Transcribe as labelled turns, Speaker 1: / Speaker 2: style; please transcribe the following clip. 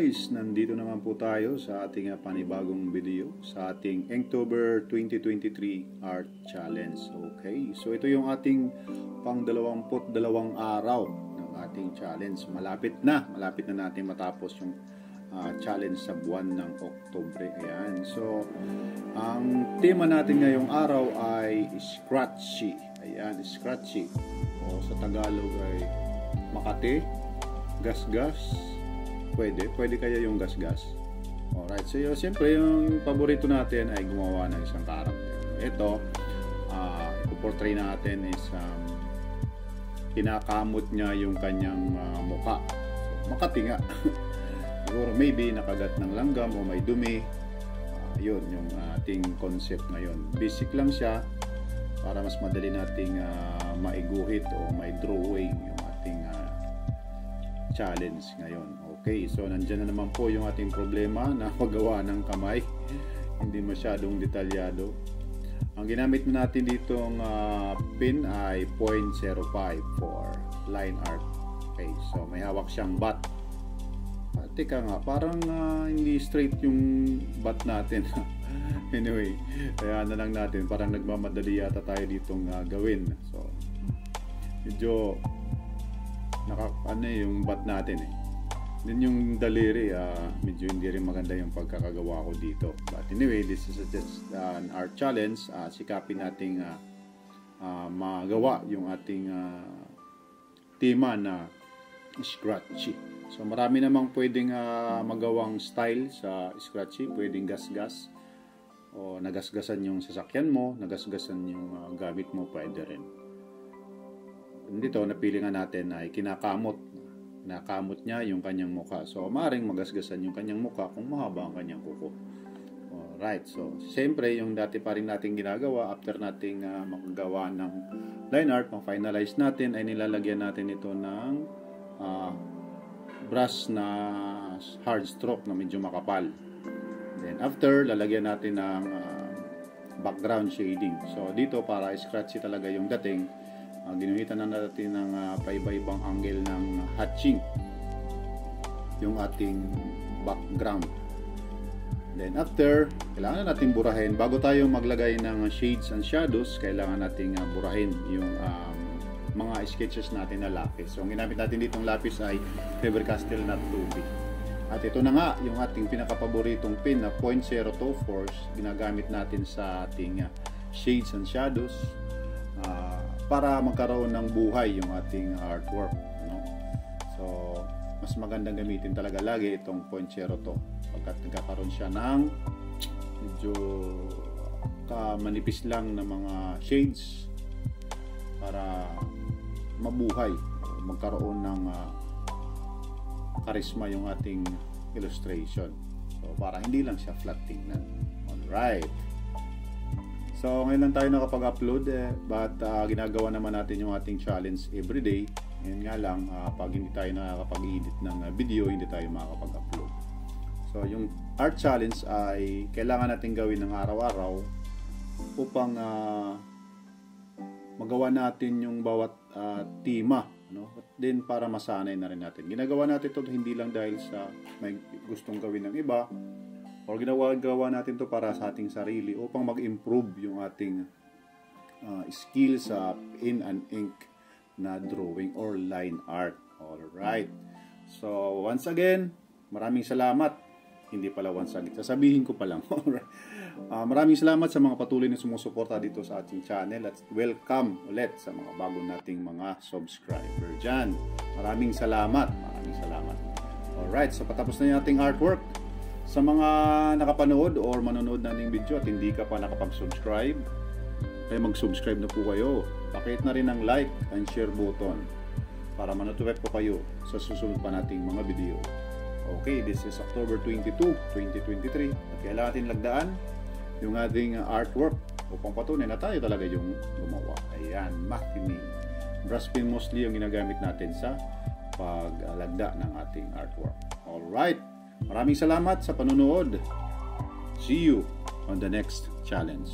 Speaker 1: guys, nandito naman po tayo sa ating panibagong video sa ating Inktober 2023 Art Challenge. Okay, so ito yung ating pang 22 araw ng ating challenge. Malapit na natin matapos yung challenge sa buwan ng Oktubre. Ayan. So, ang tema natin ngayong araw ay scratchy. Ayan, scratchy. O sa Tagalog ay Makati, gasgas. Pwede kaya yung gasgas. Alright, so siyempre yung paborito natin ay gumawa ng isang karakter. Ito, ipoportray natin is kinakamot niya yung kanyang muka. So, Makati nga. Siguro maybe nakagat ng langgam o may dumi. Yun yung ating concept ngayon. Basic lang siya para mas madali nating maiguhit o may drawing yung ating challenge ngayon. Okay, so nandyan na naman po yung ating problema na paggawa ng kamay. Hindi masyadong detalyado. Ang ginamit natin ditong pin ay 0.05 for line art. Okay, so may hawak siyang bat. Teka nga, parang hindi straight yung bat natin. Anyway, kaya na lang natin. Parang nagmamadali yata tayo ditong gawin. So, medyo yung bat natin eh. Then yung daliri, medyo hindi rin maganda yung pagkakagawa ko dito. But anyway, this is just an art challenge. Sikapin nating magawa yung ating tema na scratchy. So marami namang pwedeng magawang style sa scratchy. Pwedeng gasgas o nagasgasan yung sasakyan mo, nagasgasan yung gamit mo, pwede rin. Dito, napili nga natin ay kinakamot niya yung kanyang mukha. So, maaaring magasgasan yung kanyang mukha kung mahaba ang kanyang kuko. Alright, so, siyempre, yung dati pa rin natin ginagawa, after nating makagawa ng line art, ma-finalize natin, ay nilalagyan natin ito ng brush na hard stroke na medyo makapal. Then, after, lalagyan natin ng background shading. So, dito, para scratchy talaga yung dating, ginuhitan na natin ng paiba-ibang angle ng hatching yung ating background. Then after, kailangan natin burahin bago tayo maglagay ng shades and shadows. Kailangan nating burahin yung mga sketches natin na lapis. So ang ginamit natin ditong lapis ay Faber-Castell Nut 2B. At ito na nga yung ating pinakapaboritong pin na 0.02 force, ginagamit natin sa ating shades and shadows para magkaroon ng buhay yung ating artwork, no? So mas magandang gamitin talaga lagi itong 0.02 pagkat nagkakaroon siya ng medyo manipis lang na mga shades para mabuhay, magkaroon ng karisma yung ating illustration. So para hindi lang siya flat tingnan. Alright. So ngayon lang tayo nakapag-upload but ginagawa naman natin yung ating challenge everyday. Ngayon nga lang pag hindi tayo nakakapag-edit ng video, hindi tayo makakapag-upload. So yung art challenge ay kailangan natin gawin ng araw-araw upang magawa natin yung bawat tema, no? But then para masanay na rin natin. Ginagawa natin ito hindi lang dahil sa may gustong gawin ng iba, o ginagawa natin to para sa ating sarili upang mag-improve yung ating skills sa in and ink na drawing or line art. Alright. So, once again, maraming salamat. Hindi pala once again. Sasabihin ko pa lang. Maraming salamat sa mga patuloy na sumusuporta dito sa ating channel at welcome ulit sa mga bago nating mga subscriber dyan. Maraming salamat. Alright. So, patapos na yung ating artwork. Sa mga nakapanood or manonood na ng video at hindi ka pa nakapag-subscribe, ay mag-subscribe na po kayo. Pakihit na rin ang like and share button para manotify po kayo sa susunod pa nating mga video. Okay, this is October 22, 2023 at kailangan natin lagdaan yung ating artwork upang patunay na tayo talaga yung gumawa. Ayan, makinig. Brush pen mostly yung ginagamit natin sa paglagda ng ating artwork. Alright. Maraming salamat sa panonood. See you on the next challenge.